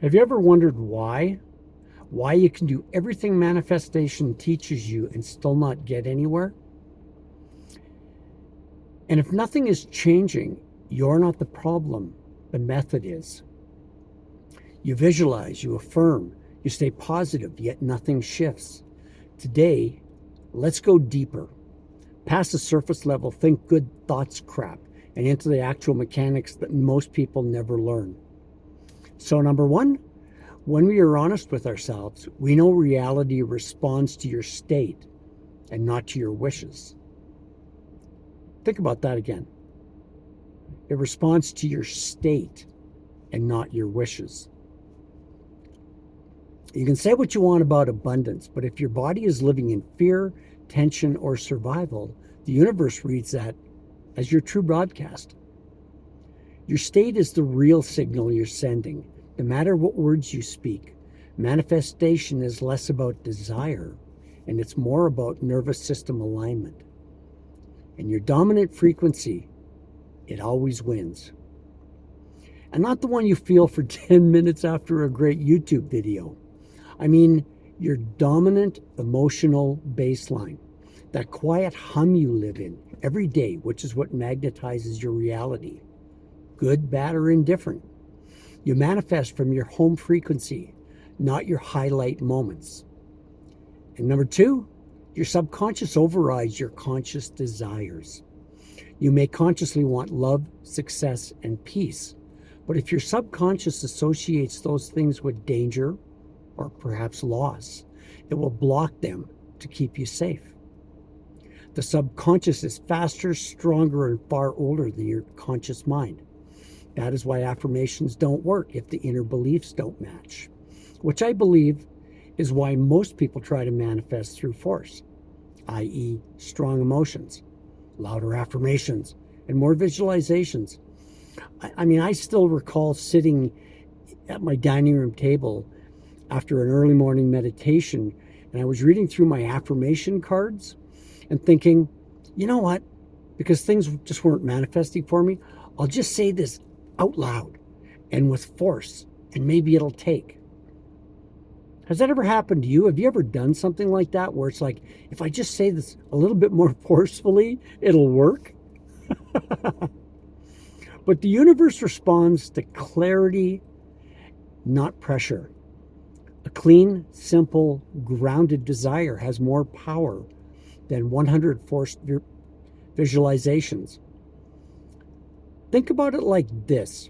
Have you ever wondered why? Why you can do everything manifestation teaches you and still not get anywhere? And if nothing is changing, you're not the problem. The method is. You visualize, you affirm, you stay positive, yet nothing shifts. Today, let's go deeper. Past the surface level, think good thoughts crap, and into the actual mechanics that most people never learn. So, number one, when we are honest with ourselves, we know reality responds to your state and not to your wishes. Think about that again. It responds to your state and not your wishes. You can say what you want about abundance, but if your body is living in fear, tension, or survival, the universe reads that as your true broadcast. Your state is the real signal you're sending, no matter what words you speak. Manifestation is less about desire, and it's more about nervous system alignment. And your dominant frequency, it always wins. And not the one you feel for 10 minutes after a great YouTube video. I mean, your dominant emotional baseline, that quiet hum you live in every day, which is what magnetizes your reality, good, bad, or indifferent. You manifest from your home frequency, not your highlight moments. And number two, your subconscious overrides your conscious desires. You may consciously want love, success, and peace, but if your subconscious associates those things with danger or perhaps loss, it will block them to keep you safe. The subconscious is faster, stronger, and far older than your conscious mind. That is why affirmations don't work if the inner beliefs don't match, which I believe is why most people try to manifest through force, i.e., strong emotions, louder affirmations, and more visualizations. I still recall sitting at my dining room table after an early morning meditation, and I was reading through my affirmation cards and thinking, you know what? Because things just weren't manifesting for me, I'll just say this out loud and with force, and maybe it'll take. Has that ever happened to you? Have you ever done something like that where it's like, if I just say this a little bit more forcefully, it'll work? But the universe responds to clarity, not pressure. A clean, simple, grounded desire has more power than 100 forced visualizations. Think about it like this.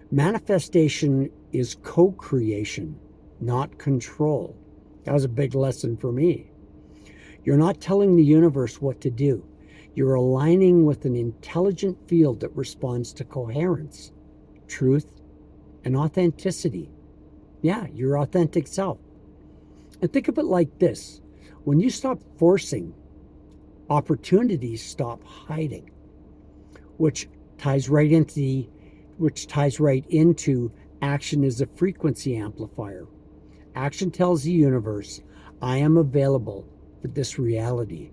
Manifestation is co-creation, not control. That was a big lesson for me. You're not telling the universe what to do. You're aligning with an intelligent field that responds to coherence, truth, and authenticity. Yeah, your authentic self. And think of it like this. When you stop forcing, opportunities stop hiding, which ties right into action as a frequency amplifier. Action tells the universe, I am available for this reality.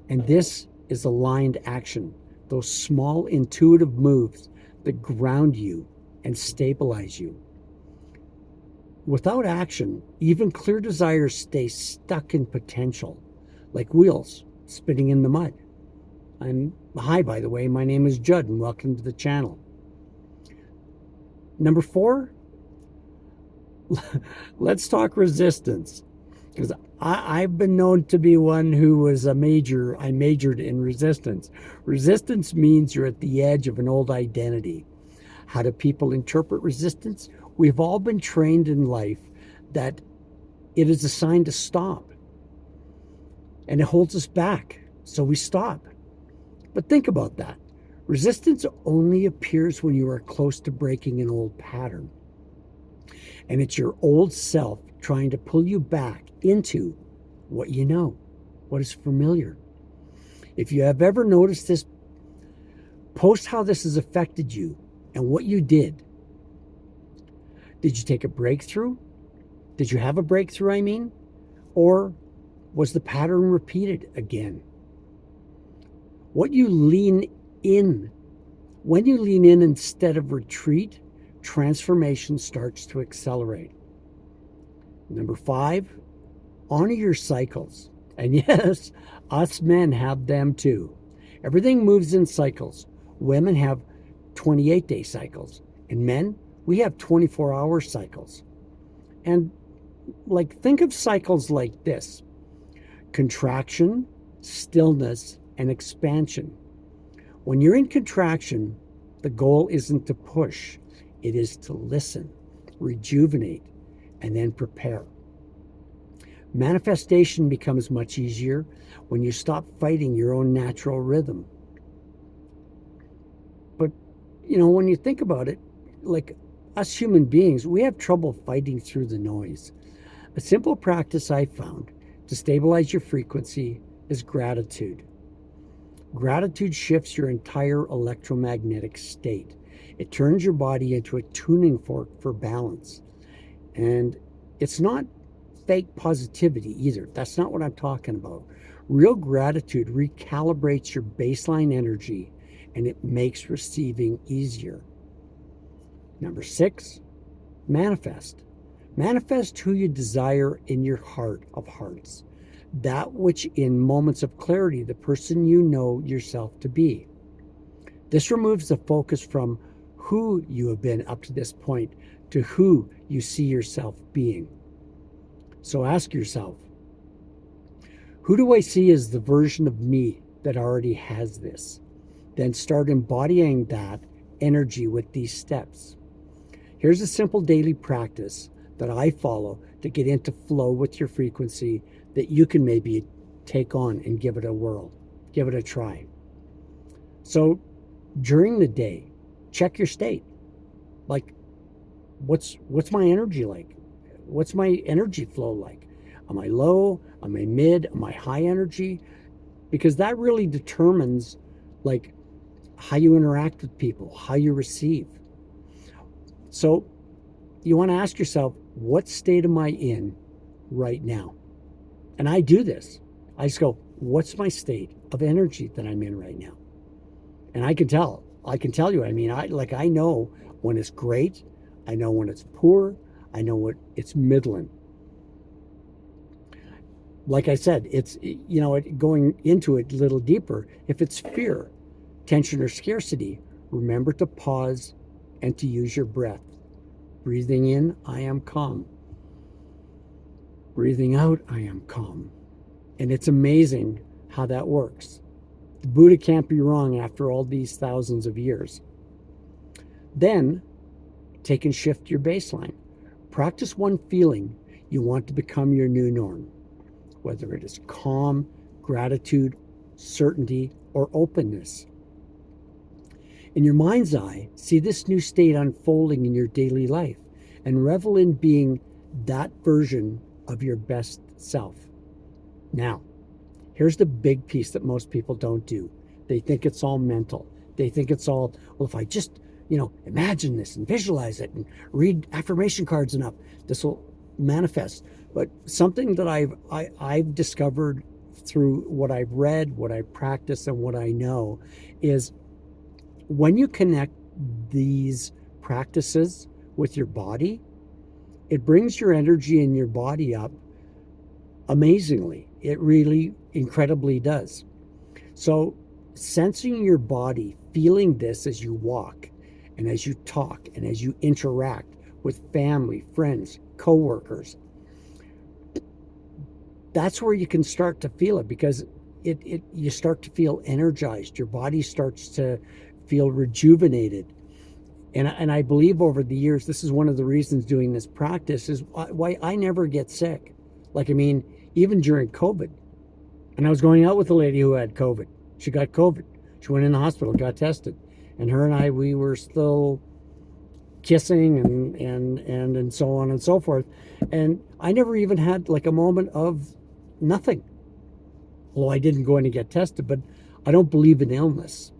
And this is aligned action, those small intuitive moves that ground you and stabilize you. Without action, even clear desires stay stuck in potential, like wheels spinning in the mud. Hi, by the way, my name is Judd, and welcome to the channel. Number 4, let's talk resistance. Because I've been known to be one who was I majored in resistance. Resistance means you're at the edge of an old identity. How do people interpret resistance? We've all been trained in life that it is a sign to stop. And it holds us back, so we stop. But think about that. Resistance only appears when you are close to breaking an old pattern. And it's your old self trying to pull you back into what you know, what is familiar. If you have ever noticed this, post how this has affected you and what you did. Did you take a breakthrough? Did you have a breakthrough, I mean? Or was the pattern repeated again? When you lean in instead of retreat, transformation starts to accelerate. Number 5, honor your cycles. And yes, us men have them too. Everything moves in cycles. Women have 28-day cycles, and men, we have 24-hour cycles. And think of cycles like this: contraction, stillness, and expansion. When you're in contraction, the goal isn't to push, it is to listen, rejuvenate, and then prepare. Manifestation becomes much easier when you stop fighting your own natural rhythm. But, when you think about it, like us human beings, we have trouble fighting through the noise. A simple practice I found to stabilize your frequency is gratitude. Gratitude shifts your entire electromagnetic state. It turns your body into a tuning fork for balance. And it's not fake positivity either. That's not what I'm talking about. Real gratitude recalibrates your baseline energy, and it makes receiving easier. Number 6, manifest. Manifest who you desire in your heart of hearts. That which in moments of clarity, the person you know yourself to be. This removes the focus from who you have been up to this point to who you see yourself being. So ask yourself, who do I see as the version of me that already has this? Then start embodying that energy with these steps. Here's a simple daily practice that I follow to get into flow with your frequency that you can maybe take on and give it a whirl, give it a try. So during the day, check your state. Like, what's my energy like? What's my energy flow like? Am I low? Am I mid? Am I high energy? Because that really determines how you interact with people, how you receive. So you want to ask yourself, what state am I in right now? And I do this. I just go, what's my state of energy that I'm in right now? And I can tell you, I know when it's great. I know when it's poor. I know what it's middling. Like I said, it's, going into it a little deeper. If it's fear, tension, or scarcity, remember to pause and to use your breath. Breathing in, I am calm. Breathing out, I am calm. And it's amazing how that works. The Buddha can't be wrong after all these thousands of years. Then, take and shift your baseline. Practice one feeling you want to become your new norm, whether it is calm, gratitude, certainty, or openness. In your mind's eye, see this new state unfolding in your daily life and revel in being that version of your best self. Now, here's the big piece that most people don't do. They think it's all mental. They think it's all, well, if I just, imagine this and visualize it and read affirmation cards enough, this will manifest. But something that I've discovered through what I've read, what I practice, and what I know is when you connect these practices with your body, it brings your energy in your body up amazingly. It really incredibly does. So sensing your body, feeling this as you walk and as you talk and as you interact with family, friends, coworkers, that's where you can start to feel it, because you start to feel energized. Your body starts to feel rejuvenated. And I believe over the years, this is one of the reasons doing this practice is why I never get sick. Even during COVID. And I was going out with a lady who had COVID. She got COVID. She went in the hospital, got tested. And her and I, we were still kissing and so on and so forth. And I never even had a moment of nothing. Well, I didn't go in and get tested, but I don't believe in illness.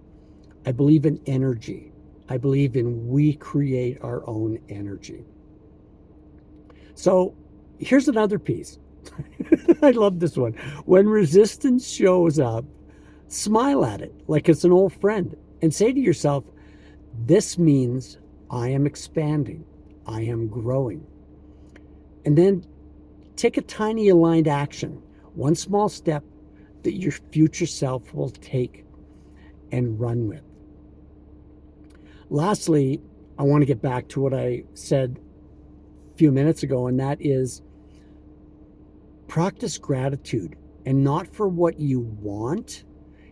I believe in energy. I believe in we create our own energy. So here's another piece. I love this one. When resistance shows up, smile at it like it's an old friend and say to yourself, this means I am expanding. I am growing. And then take a tiny aligned action, one small step that your future self will take and run with. Lastly, I want to get back to what I said a few minutes ago, and that is practice gratitude, and not for what you want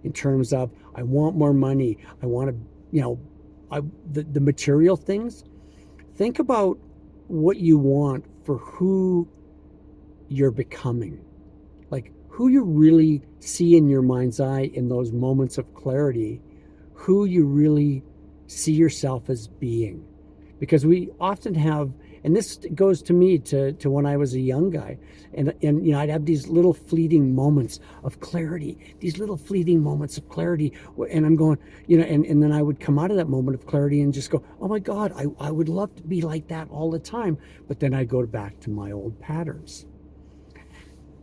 in terms of, I want more money, I want to, the material things. Think about what you want for who you're becoming, like who you really see in your mind's eye in those moments of clarity, who you really see yourself as being. Because we often have, and this goes to me to when I was a young guy, and I'd have these little fleeting moments of clarity, and I'm going, and then I would come out of that moment of clarity and just go, oh my God, I would love to be like that all the time. But then I go back to my old patterns.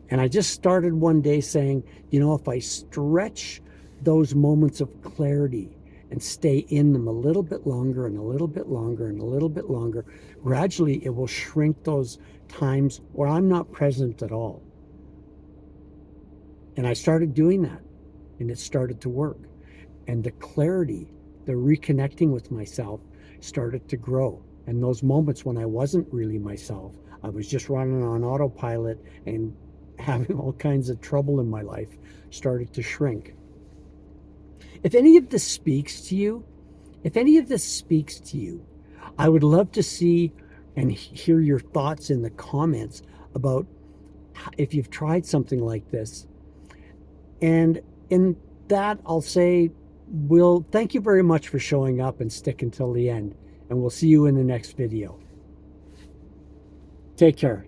And I just started one day saying, if I stretch those moments of clarity and stay in them a little bit longer and a little bit longer and a little bit longer, gradually it will shrink those times where I'm not present at all. And I started doing that, and it started to work. And the clarity, the reconnecting with myself started to grow. And those moments when I wasn't really myself, I was just running on autopilot and having all kinds of trouble in my life, started to shrink. If any of this speaks to you, I would love to see and hear your thoughts in the comments about if you've tried something like this. And in that, I'll say, thank you very much for showing up and sticking till the end. And we'll see you in the next video. Take care.